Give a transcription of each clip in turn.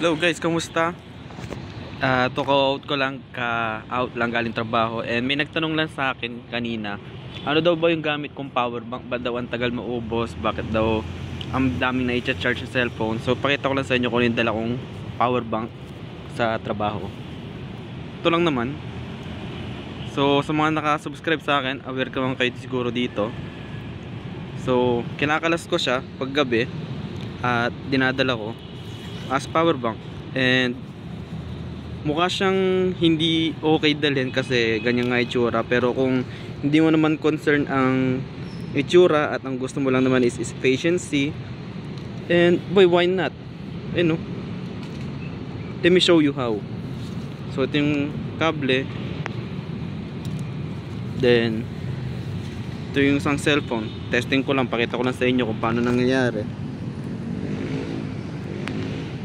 Hello guys, kamusta? Out lang galing trabaho, and may nagtanong lang sa akin kanina, ano daw ba yung gamit kong power bank, ba daw ang tagal maubos, bakit daw ang daming na i-charge sa cellphone. So pakita ko lang sa inyo kung yung dala kong power bank sa trabaho. Ito lang naman. So sa mga nakasubscribe sa akin, aware ka man kayo siguro dito. So kinakalas ko siya pag gabi at dinadala ko as power bank, and mukha siyang hindi okay dalhin kasi ganyan nga itsura. Pero kung hindi mo naman concern ang itsura at ang gusto mo lang naman is efficiency, and boy, why not? No? Let me show you how. So ito yung kable, then ito yung isang cellphone. Testing ko lang, pakita ko lang sa inyo kung paano nangyayari.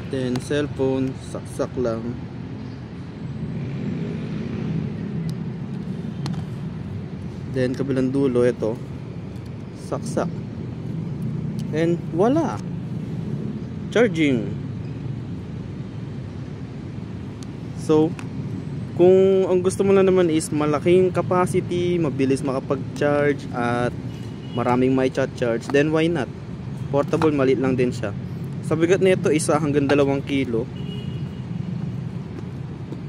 Then cellphone, saksak lang. Then kabilang dulo, ito saksak, and voila, charging. So kung ang gusto mo lang naman is malaking capacity, mabilis makapag-charge at maraming may charge, then why not? Portable, maliit lang din siya. Sa bigat nito, 1 hanggang 2 kilo,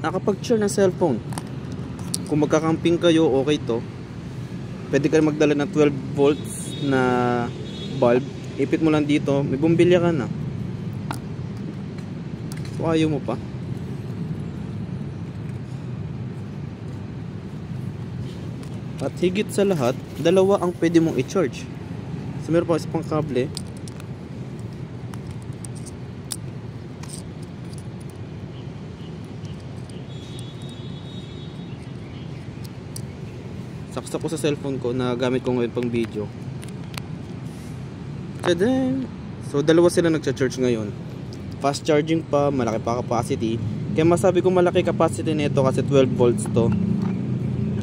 nakapag-charge ng cellphone. Kung magkakamping kayo, okay to. Pwede ka magdala ng 12 volts na bulb. Ipit mo lang dito, may bumbilya ka na. So ayaw mo pa. At higit sa lahat, 2 ang pwede mong i-charge. So meron pa isa pang kable. Saksak ko sa cellphone ko na gamit ko ngayon pang video. So 2 sila nagcha-charge ngayon. Fast charging pa, malaki pa capacity. Kaya masabi ko malaki capacity nito kasi 12 volts to.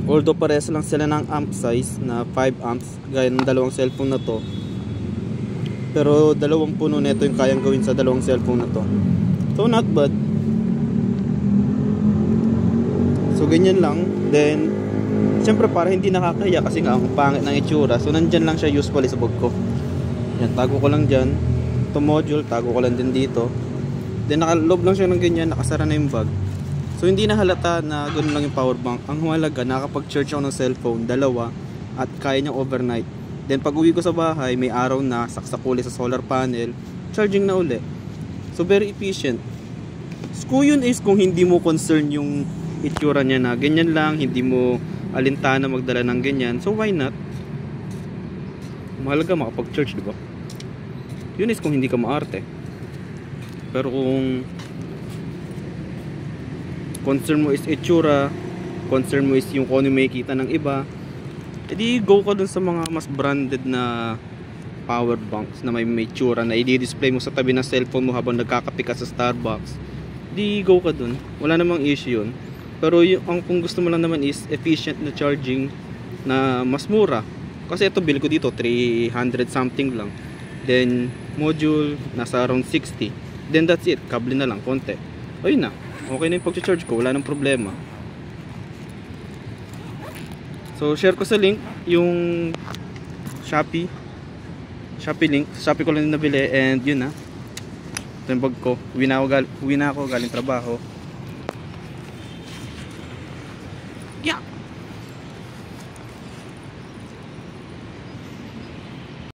Although pares lang sila ng amp size na 5 amps gaya ng 2 cellphone na to. Pero 2 puno nito yung kayang gawin sa 2 cellphone na to. So not bad. So ganyan lang. Then siyempre para hindi nakakaya kasi nga ang pangit ng itsura, so nandyan lang siya usually sa bag ko. Yan, tago ko lang dyan. Ito module, tago ko lang din dito. Then nakaloob lang siya ng ganyan, nakasara na yung bag. So hindi na halata na ganoon lang yung power bank. Ang humalaga, nakakapag-charge ako ng cellphone, 2, at kaya niya overnight. Then pag uwi ko sa bahay, may araw na, saksak uli sa solar panel, charging na uli. So very efficient. So yun is kung hindi mo concern yung itsura niya na ganyan lang, hindi mo alintana magdala ng ganyan, so why not? Mahalaga makapag-charge, diba? Yun is kung hindi ka maarte. Pero kung concern mo is itsura, concern mo is yung kung ano may kita ng iba, edi go ka dun sa mga mas branded na power banks na may itsura na i-display mo sa tabi ng cellphone mo habang nagkakape ka sa Starbucks. Di go ka dun, wala namang issue yun. Pero yung kung gusto mo lang naman is efficient na charging na mas mura. Kasi ito bill ko dito 300 something lang. Then module nasa around 60. Then that's it, kable na lang konti. Ayun na, okay na yung pag-charge ko, wala nang problema. So share ko sa link yung Shopee link. Shopee ko lang nabili, and yun na. Ito yung bag ko. Uwi na ako galing trabaho.